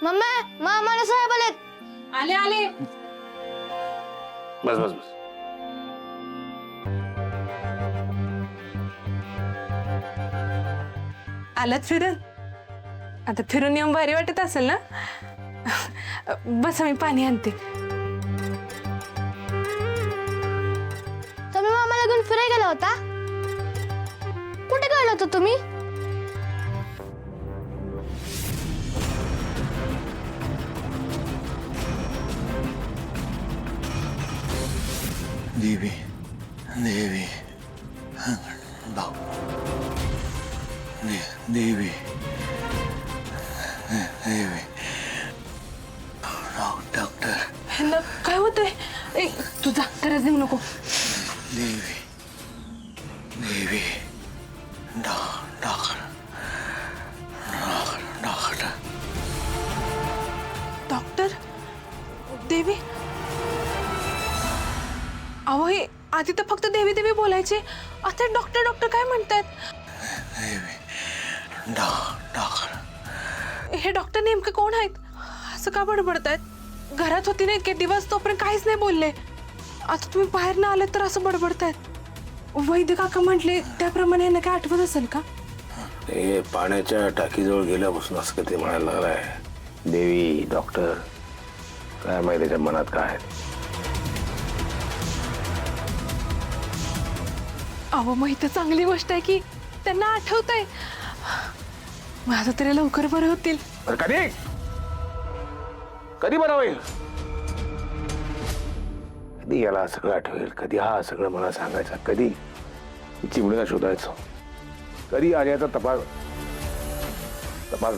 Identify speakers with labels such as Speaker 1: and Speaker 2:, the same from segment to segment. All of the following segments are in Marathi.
Speaker 1: मम्मी मामा साहेब आलेत.
Speaker 2: आले आले.
Speaker 3: बस बस बस.
Speaker 2: आलात फिरून. आता फिरून येऊन भारी वाटत असेल ना. बस मी पाणी आणते.
Speaker 1: तुम्ही मामाला घेऊन फिरायला गेला होता. कुठे गेला होता तुम्ही?
Speaker 4: देवी देवी भाऊ देवी देवी डॉक्टर
Speaker 2: ह्यांना काय होतंय? ए तू जा, गरज देऊ नको.
Speaker 4: देवी देवी डॉक्टर
Speaker 2: डॉक्टर देवी. अहो हे आधी तर फक्त देवी देवी बोलायचे, आता डॉक्टर डॉक्टर काय म्हणतात?
Speaker 4: देवी डॉक्टर
Speaker 2: हे डॉक्टर नेमके कोण आहेत? असं का बडबडतायत? घरात होती ना इतके दिवस, तोपर्यंत काहीच नाही बोलले. आता तुम्ही बाहेर ना आले तर असं बडबडतायत. वैद्य काका म्हटले त्याप्रमाणे यांना काय आठवत असेल का?
Speaker 3: हे पाण्याच्या टाकीजवळ गेल्यापासून असं ते म्हणायला लागलाय. देवी डॉक्टर काय माहिती त्याच्या मनात काय आहे.
Speaker 2: अहो मग इथं चांगली गोष्ट आहे की त्यांना आठवतंय. माझं तरी लवकर बरं होतील.
Speaker 3: कधी कधी बरं होईल? कधी याला सगळं आठवेल? कधी हा सगळं मला सांगायचा? कधी चिमणीला शोधायचो? कधी आर्याचा तपास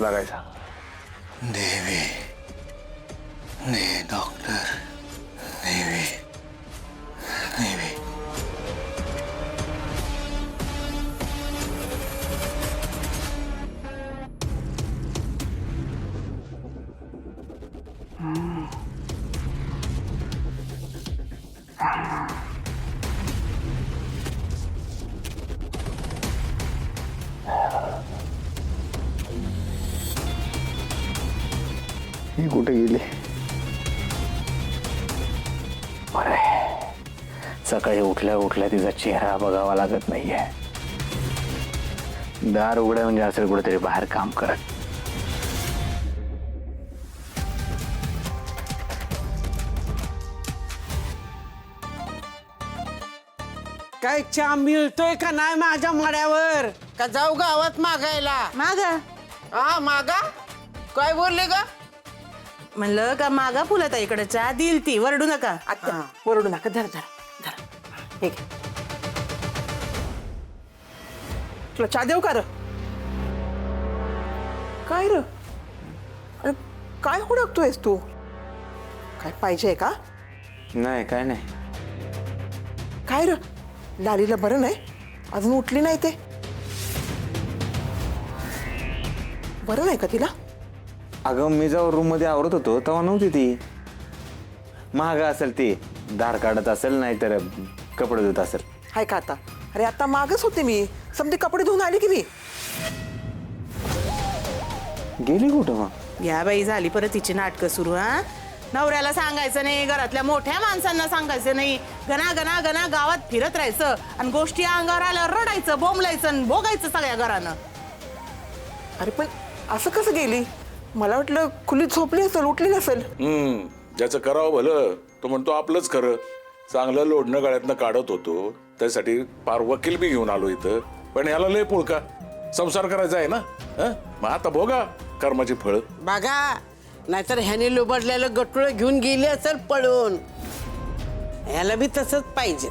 Speaker 3: लागायचा?
Speaker 4: देवी डॉक्टर देवी देवी
Speaker 3: ही कुठे गेली? बरं, सकाळी उठल्या उठल्या तिचा चेहरा बघावा लागत नाहीये. दार उघडं म्हणजे असेल कुठेतरी बाहेर काम करत.
Speaker 5: काय चहा मिळतोय का नाही माझ्या मड्यावर? का जाऊ गावात मागायला?
Speaker 6: मागा
Speaker 5: हा मागा. काय बोलले का?
Speaker 6: म्हणलं का मागा फुलत इकडे चहा दिल ती, वरडू नका.
Speaker 5: आता ओरडू नका. धर धर धर. हे घे. तुला चहा देऊ का र? काय र? अरे काय हुडकतोयस तू? काय पाहिजे का?
Speaker 4: नाही काय नाही.
Speaker 5: काय र? लालीला बरं नाही? अजून उठली नाही ते? बरं नाही का तिला?
Speaker 7: अगं मी जेव्हा रूम मध्ये आवरत होतो तेव्हा नव्हती ती. महाग असेल ती, दार काढत असेल नाही तर कपडे धुत असेल.
Speaker 5: हाय का आता? अरे आता मागच होते मी, समजे कपडे धुवून आली की मी.
Speaker 7: गेली कुठं मग?
Speaker 6: या बाई झाली परत तिची नाटकं सुरू. हा, नवऱ्याला सांगायचं नाही, घरातल्या मोठ्या माणसांना सांगायचं नाही, गणा गणा गणा गावात फिरत राहायचं आणि गोष्टी अंगावर आल्यावर रडायचं, बोंबलायचं आणि भोगायचं सगळ्या घरानं.
Speaker 5: अरे पण असं कसं गेली? मला वाटलं खुलीत झोपली असेल, उठली नसेल.
Speaker 8: ज्याचं करावं भलं तो म्हणतो आपलंच खरं. चांगलं लोढणं गळ्यातनं काढत होतो, त्यासाठी पार वकील बी घेऊन आलो इथं. पण याला लय पुळका, संसार करायचा आहे ना. मग आता भोगा कर्माची फळ.
Speaker 9: बघा, नाहीतर ह्याने लुबडलेलं गटुळ घेऊन गेली असेल पळून. ह्याला बी तसंच पाहिजे.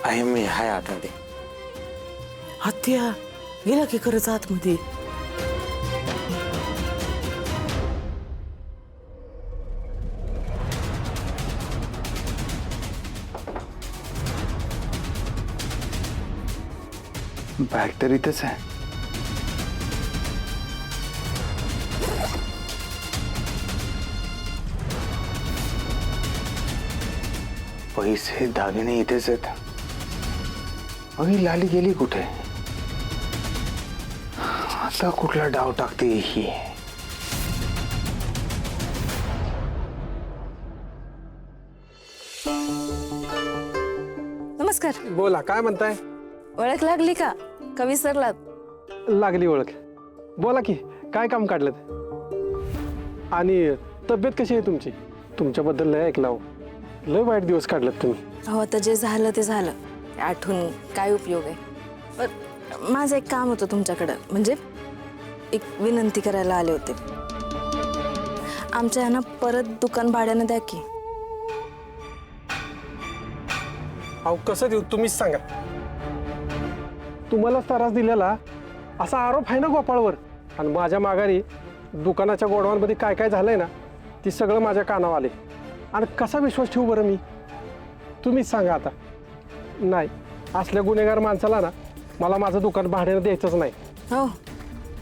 Speaker 7: आहे मी हाय आता ते.
Speaker 6: हत्या गेला की खरंच आतमध्ये.
Speaker 7: बॅग तर इथंच आहे. पैसे दागिने इथेच आहेत. अगं ही लाली गेली कुठे?
Speaker 3: आता कुठला डाव टाकते ही?
Speaker 10: नमस्कार.
Speaker 11: बोला, काय म्हणताय?
Speaker 10: ओळख लागली का विसरलात?
Speaker 11: लागली ओळख. बोला की, काय काम काढलं? आणि तब्येत कशी आहे तुमची? तुमच्याबद्दल लय ऐकलं हो. लय वाईट दिवस काढलेत तुम्ही.
Speaker 10: हो, आता जे झालं ते झालं. आठवून काय उपयोग आहे? पण माझं एक काम होतं तुमच्याकडं, म्हणजे एक विनंती करायला आले होते. आमच्या यांना परत दुकान भाड्यानं द्या की.
Speaker 11: अहो कसं देऊ तुम्हीच सांगा. तुम्हाला त्रास दिलेला असा आरोप आहे ना गोपाळवर, आणि माझ्या माघारी दुकानाच्या गोडाऊनमध्ये काय काय झालंय ना ती सगळं माझ्या कानावर आले. आणि कसा विश्वास ठेवू बरं मी? तुम्हीच सांगा आता. नाही, असल्या गुन्हेगार माणसाला ना मला माझं दुकान भाड्यानं द्यायचंच नाही.
Speaker 10: हो,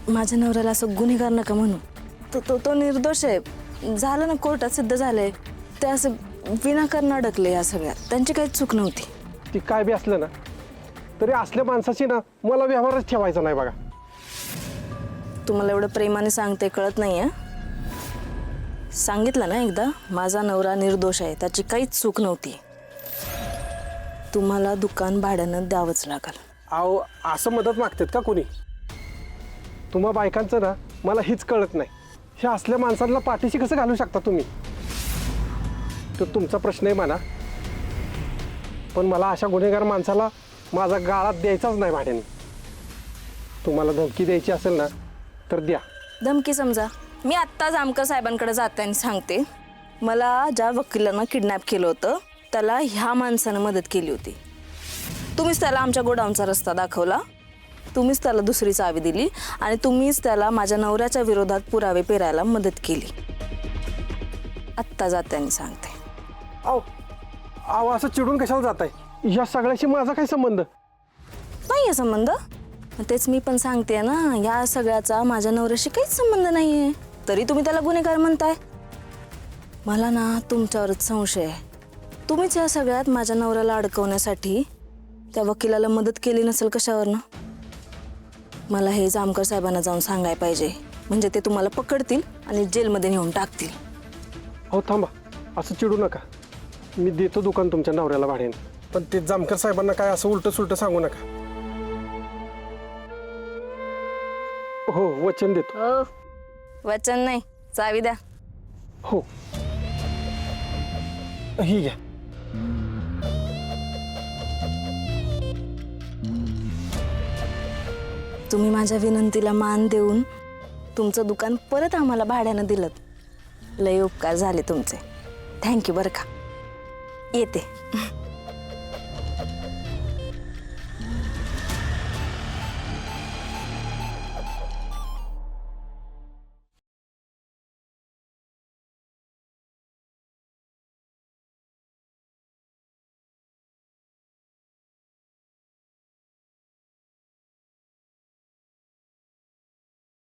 Speaker 10: माझ्या नवऱ्याला असं गुन्हेगार नका म्हणू. तो निर्दोष आहे. झालं ना, कोर्टात सिद्ध झालंय. ते असं विनाकारण अडकले या सगळ्यात. त्यांची काही चूक नव्हती.
Speaker 11: ती काय बी असलं ना तरी असल्या माणसाची ना मला व्यवहारच ठेवायचा नाही बघा.
Speaker 10: तुम्हाला एवढं प्रेमाने सांगते कळत नाही आहे? सांगितलं ना एकदा, माझा नवरा निर्दोष आहे, त्याची काहीच चूक नव्हती. तुम्हाला दुकान भाड्यानं द्यावंच लागल.
Speaker 11: अहो असं मदत मागतात का कोणी? तुम्हा बायकांचं ना मला हीच कळत नाही. हे असल्या माणसांना पाठीशी कसं घालू शकता तुम्ही? तो तुमचा प्रश्न आहे म्हणा, पण मला अशा गुन्हेगार माणसाला माझा गाळात द्यायचाच नाही भाड्याने. तुम्हाला धमकी द्यायची असेल ना तर द्या.
Speaker 10: धमकी समजा, मी आत्ता जामकर साहेबांकडे जाते आणि सांगते, मला ज्या वकिलानं किडनॅप केलं होतं त्याला ह्या माणसानं मदत केली होती. तुम्हीच त्याला आमच्या गोडाऊनचा रस्ता दाखवला, तुम्हीच त्याला दुसरी चावी दिली, आणि तुम्हीच त्याला माझ्या नवऱ्याच्या विरोधात पुरावे पेरायला मदत केली. आत्ता जाते आणि सांगते.
Speaker 11: अहो अहो असं चिडून कशाला जात आहे? या सगळ्याशी माझा काय संबंध?
Speaker 10: नाही आहे संबंध. तेच मी पण सांगते ना, या सगळ्याचा माझ्या नवऱ्याशी काहीच संबंध नाही आहे. तरी तुम्ही त्याला गुन्हेगार म्हणताय. मला ना तुमच्यावरच संशय आहे. तुम्हीच या सगळ्यात माझ्या नवऱ्याला अडकवण्यासाठी त्या वकिलाला मदत केली नसेल कशावरनं? मला हे जामकर साहेबांना जाऊन सांगायला पाहिजे, म्हणजे ते तुम्हाला पकडतील आणि जेलमध्ये नेऊन टाकतील.
Speaker 11: हो थांबा, असं चिडू नका. मी देतो दुकान तुमच्या नवऱ्याला भाड्याने, पण ते जामकर साहेबांना काय असं उलट सुलट सांगू नका. हो, वचन देतो.
Speaker 10: हो, वचन नाही, चावी द्या.
Speaker 11: हो, ही घ्या.
Speaker 10: तुम्ही माझ्या विनंतीला मान देऊन तुमचं दुकान परत आम्हाला भाड्यानं दिलं. लय उपकार झाले तुमचे. थँक्यू बरं का. येते.